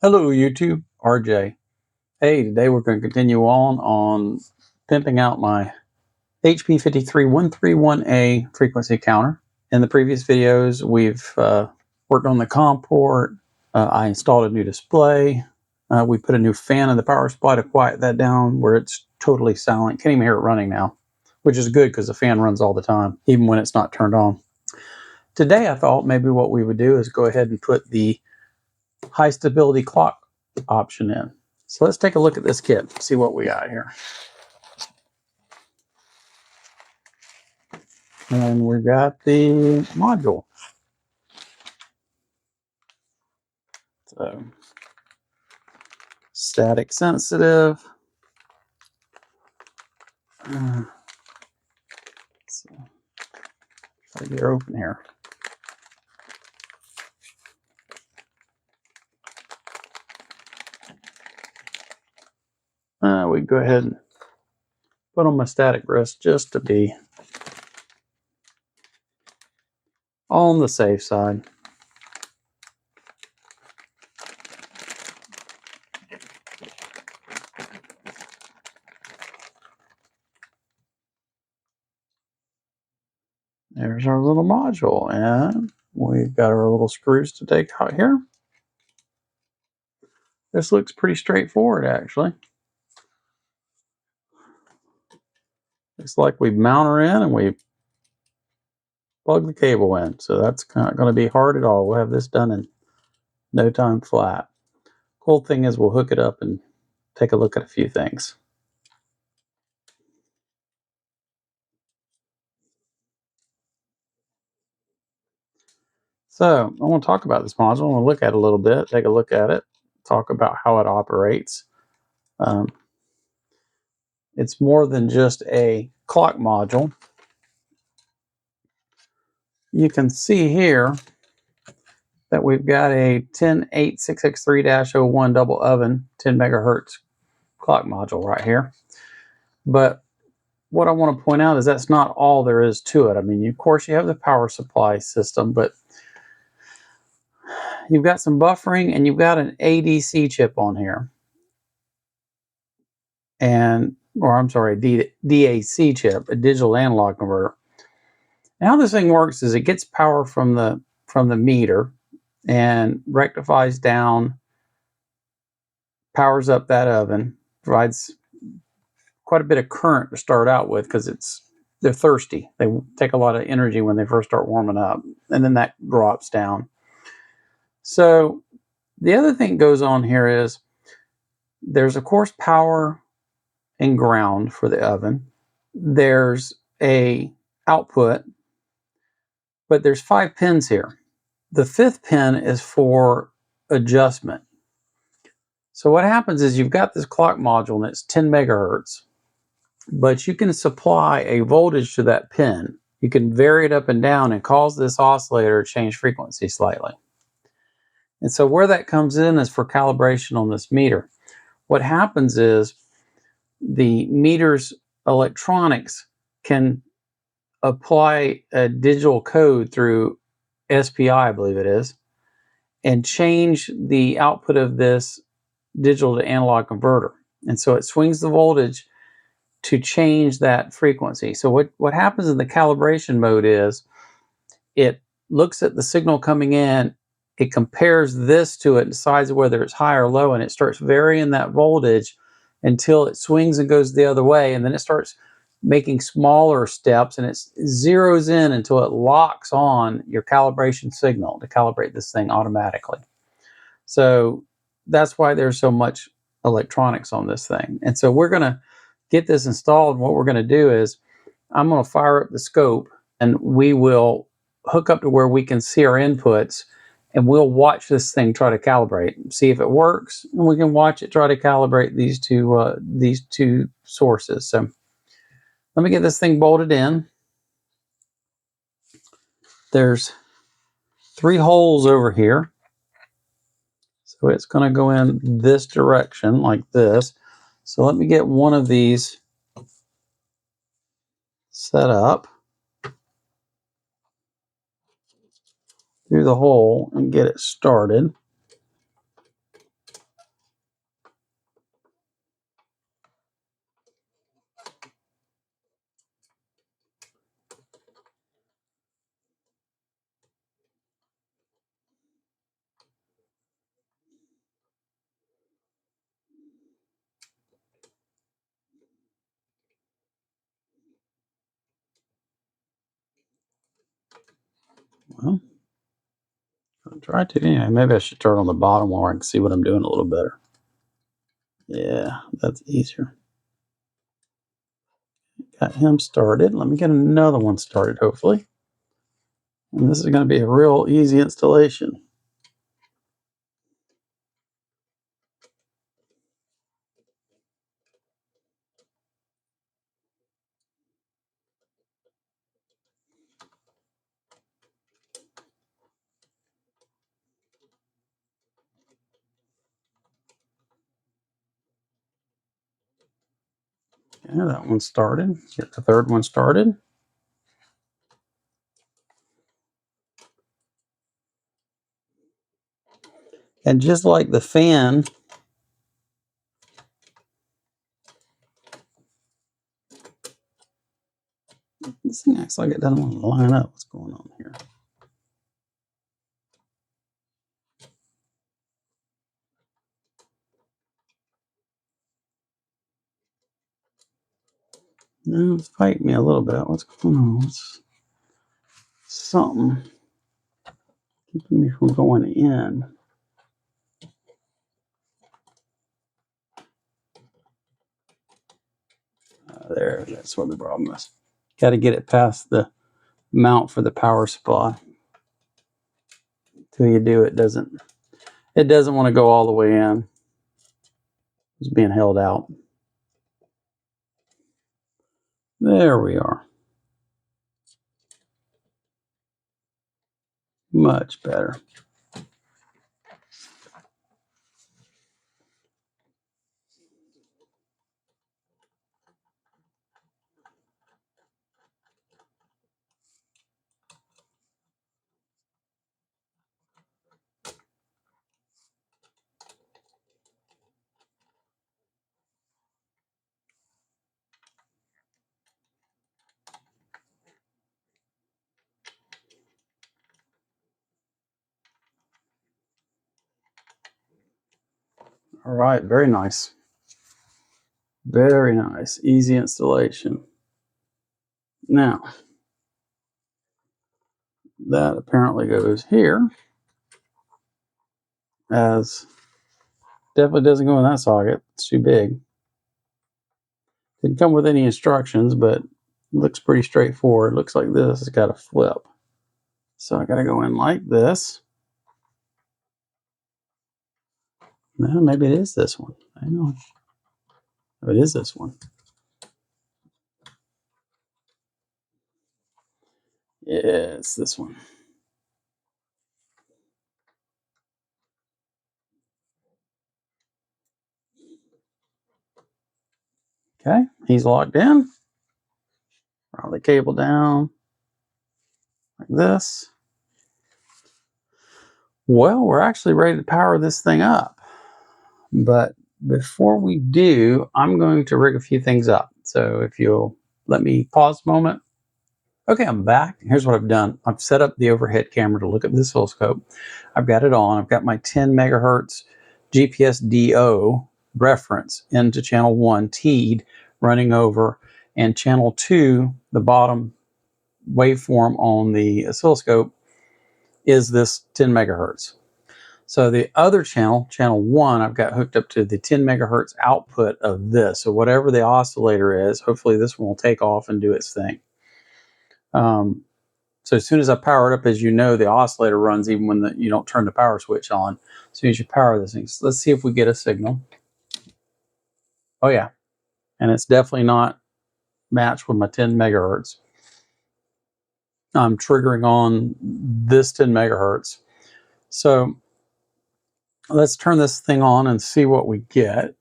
Hello YouTube, RJ. Hey, today we're going to continue on pimping out my HP53131A frequency counter. In the previous videos, we've worked on the COM port. I installed a new display. We put a new fan in the power supply to quiet that down where it's totally silent. Can't even hear it running now, which is good because the fan runs all the time, even when it's not turned on. Today, I thought maybe what we would do is go ahead and put the high stability clock option in. So let's take a look at this kit, see what we got here. And we've got the module. So static sensitive. So try to get her open here. We go ahead and put on my static wrist just to be on the safe side. There's our little module, and we've got our little screws to take out here. This looks pretty straightforward, actually. Looks like we mount her in and we plug the cable in. So that's not going to be hard at all. We'll have this done in no time flat. Cool thing is we'll hook it up and take a look at a few things. So I want to talk about this module. I want to look at it a little bit, take a look at it, talk about how it operates. It's more than just a clock module. You can see here that we've got a 10866X3-01 double oven 10 megahertz clock module right here. But what I want to point out is that's not all there is to it. I mean, of course, you have the power supply system, but you've got some buffering and you've got an ADC chip on here. DAC chip, a digital analog converter. And how this thing works is it gets power from the meter and rectifies down, powers up that oven, provides quite a bit of current to start out with because they're thirsty. They take a lot of energy when they first start warming up, and then that drops down. So the other thing that goes on here is there's of course power and ground for the oven. There's a output, but there's 5 pins here. The 5th pin is for adjustment. So what happens is you've got this clock module and it's 10 megahertz, but you can supply a voltage to that pin. You can vary it up and down and cause this oscillator to change frequency slightly. And so where that comes in is for calibration on this meter. What happens is the meter's electronics can apply a digital code through SPI, I believe it is, and change the output of this digital to analog converter. And so it swings the voltage to change that frequency. So what happens in the calibration mode is it looks at the signal coming in, it compares this to it and decides whether it's high or low, and it starts varying that voltage until it swings and goes the other way, and then it starts making smaller steps and it zeroes in until it locks on your calibration signal to calibrate this thing automatically. So that's why there's so much electronics on this thing. And so we're going to get this installed. And what we're going to do is I'm going to fire up the scope and we will hook up to where we can see our inputs, and we'll watch this thing try to calibrate, see if it works, and we can watch it try to calibrate these two sources. So let me get this thing bolted in. There's 3 holes over here. So it's going to go in this direction like this. So let me get one of these set up through the hole and get it started. Well, I'll try to anyway. Maybe I should turn on the bottom where I can see what I'm doing a little better. Yeah, that's easier. Got him started. Let me get another one started, hopefully. And this is going to be a real easy installation. Yeah, that one started. Get the third one started. And just like the fan, this thing acts like it doesn't want to line up. What's going on here? No, it's fighting me a little bit. What's going on? It's something keeping me from going in. There, that's what the problem is. Got to get it past the mount for the power supply. Till you do, it doesn't want to go all the way in. It's being held out. There we are. Much better. All right, very nice. Very nice. Easy installation. Now, that apparently goes here, as definitely doesn't go in that socket. It's too big. Didn't come with any instructions, but it looks pretty straightforward. It looks like this has got a flip. So I got to go in like this. No, maybe it is this one. I know. Oh, it is this one. Yeah, it's this one. Okay, he's locked in. Roll the cable down like this. Well, we're actually ready to power this thing up. But before we do, I'm going to rig a few things up. So if you'll let me pause a moment. Okay, I'm back. Here's what I've done. I've set up the overhead camera to look at the oscilloscope. I've got it on. I've got my 10 megahertz GPS DO reference into channel 1 teed running over, and channel 2, the bottom waveform on the oscilloscope, is this 10 megahertz. So the other channel, channel 1, I've got hooked up to the 10 megahertz output of this. So whatever the oscillator is, hopefully this one will take off and do its thing. So as soon as I power it up, as you know, the oscillator runs even when you don't turn the power switch on. As soon as you power this thing. So let's see if we get a signal. Oh yeah. And it's definitely not matched with my 10 megahertz. I'm triggering on this 10 megahertz. So let's turn this thing on and see what we get.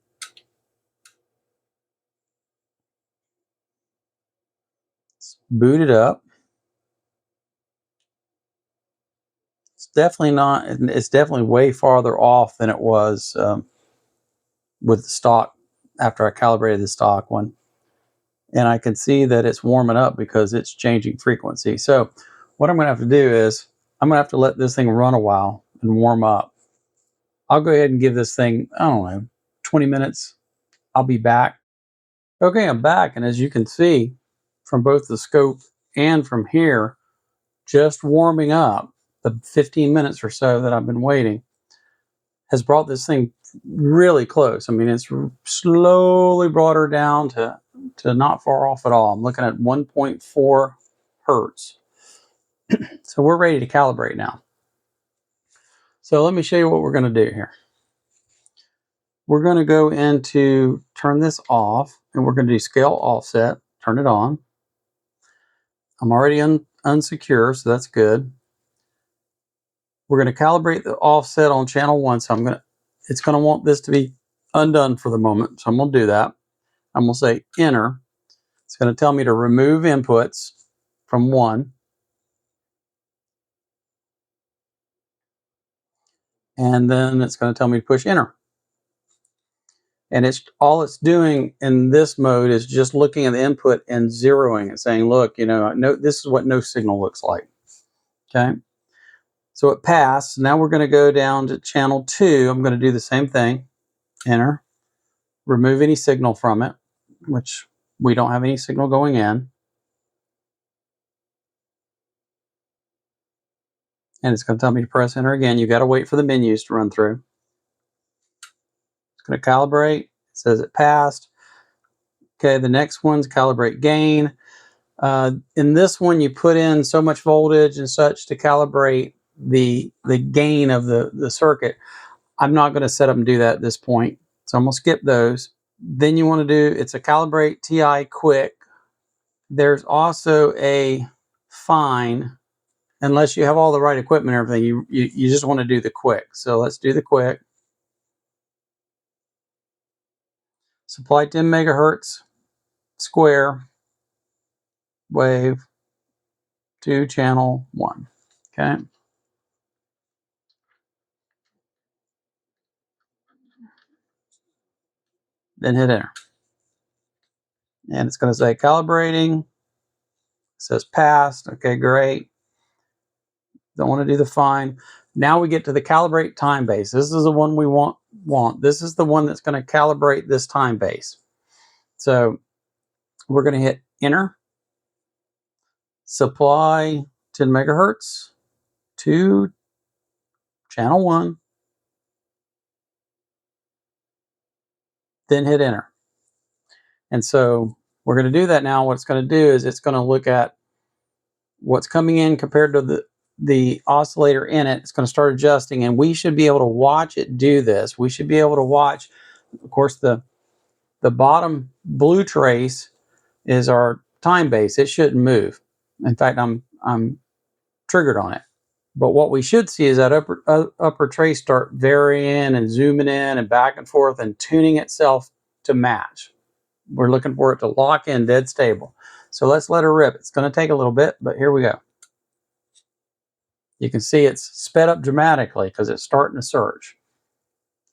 Let's boot it up. It's definitely not, it's definitely way farther off than it was with the stock after I calibrated the stock one. And I can see that it's warming up because it's changing frequency. So what I'm going to have to do is I'm going to have to let this thing run a while and warm up. I'll go ahead and give this thing, I don't know, 20 minutes. I'll be back. Okay, I'm back. And as you can see from both the scope and from here, just warming up, the 15 minutes or so that I've been waiting, has brought this thing really close. I mean, it's slowly brought her down to not far off at all. I'm looking at 1.4 hertz. So we're ready to calibrate now. So let me show you what we're going to do here. We're going to go into turn this off, and we're going to do scale offset, turn it on. I'm already unsecure, so that's good. We're going to calibrate the offset on channel 1, so it's going to want this to be undone for the moment, so I'm going to do that. I'm going to say enter. It's going to tell me to remove inputs from 1. And then it's going to tell me to push enter. And all it's doing in this mode is just looking at the input and zeroing it, saying, look, this is what no signal looks like. Okay. So it passed. Now we're going to go down to channel 2. I'm going to do the same thing. Enter. Remove any signal from it, which we don't have any signal going in. And it's going to tell me to press enter again. You've got to wait for the menus to run through. It's going to calibrate. It says it passed. Okay, the next one's calibrate gain. In this one, you put in so much voltage and such to calibrate the gain of the circuit. I'm not going to set up and do that at this point, so I'm going to skip those. Then you want to do, it's a calibrate TI quick. There's also a fine, unless you have all the right equipment and everything, you just want to do the quick. So let's do the quick. Supply 10 megahertz square wave to channel 1. Okay. Then hit enter. And it's going to say calibrating. It says passed. Okay, great. Don't want to do the fine. Now we get to the calibrate time base. This is the one we want. This is the one that's going to calibrate this time base. So we're going to hit enter. Supply 10 megahertz to channel 1. Then hit enter. And so we're going to do that now. What it's going to do is it's going to look at what's coming in compared to the oscillator in it. It's going to start adjusting, and we should be able to watch it do this. We should be able to watch, of course, the bottom blue trace is our time base. It shouldn't move. In fact, I'm triggered on it. But what we should see is that upper trace start varying and zooming in and back and forth and tuning itself to match. We're looking for it to lock in dead stable. So let's let her rip. It's going to take a little bit, but here we go. You can see it's sped up dramatically because it's starting to surge.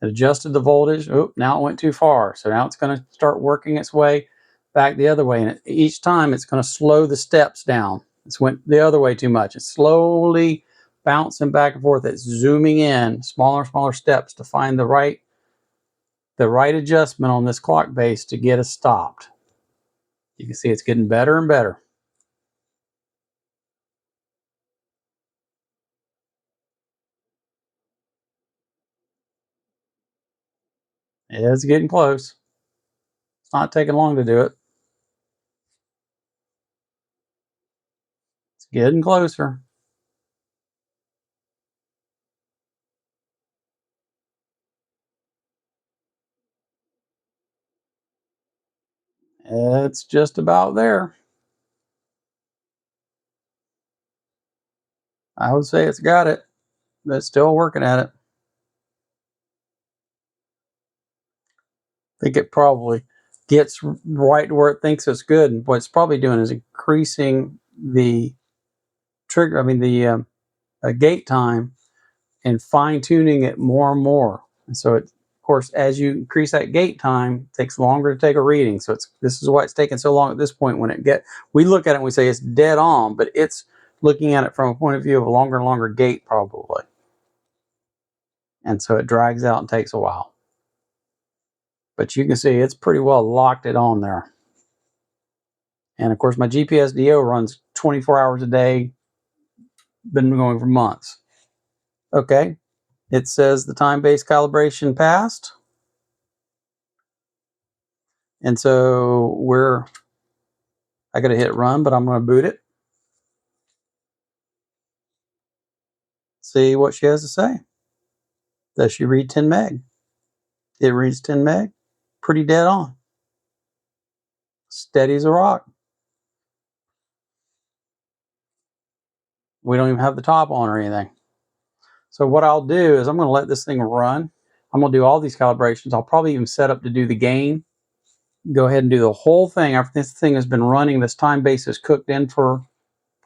It adjusted the voltage. Oh, now it went too far. So now it's going to start working its way back the other way. And each time it's going to slow the steps down. It's went the other way too much. It's slowly bouncing back and forth. It's zooming in smaller and smaller steps to find the right adjustment on this clock base to get us stopped. You can see it's getting better and better. It's getting close. It's not taking long to do it. It's getting closer. It's just about there. I would say it's got it, but it's still working at it. I think it probably gets right to where it thinks it's good. And what it's probably doing is increasing the trigger, the gate time, and fine tuning it more and more. And so, of course, as you increase that gate time, it takes longer to take a reading. So this is why it's taking so long at this point. We look at it and we say it's dead on, but it's looking at it from a point of view of a longer and longer gate probably. And so it drags out and takes a while. But you can see it's pretty well locked it on there. And of course, my GPS DO runs 24 hours a day, been going for months. Okay, it says the time-based calibration passed. And so I got to hit run, but I'm going to boot it. See what she has to say. Does she read 10 meg? It reads 10 meg. Pretty dead on. Steady as a rock. We don't even have the top on or anything. So what I'll do is I'm going to let this thing run. I'm going to do all these calibrations. I'll probably even set up to do the gain. Go ahead and do the whole thing after this thing has been running. This time base is cooked in for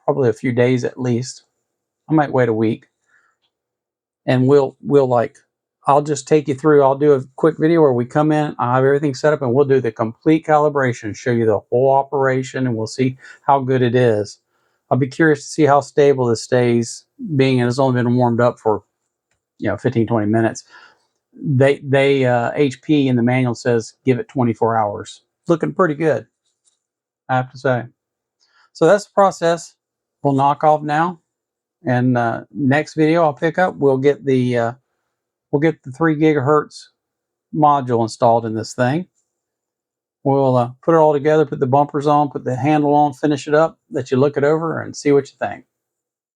probably a few days at least. I might wait a week. And I'll just take you through. I'll do a quick video where we come in, I'll have everything set up, and we'll do the complete calibration, show you the whole operation, and we'll see how good it is. I'll be curious to see how stable this stays, being it's only been warmed up for 15-20 minutes. HP in the manual says give it 24 hours. Looking pretty good, I have to say. So that's the process. We'll knock off now, and next video I'll pick up. We'll get the 3 gigahertz module installed in this thing. We'll put it all together, put the bumpers on, put the handle on, finish it up, let you look it over and see what you think.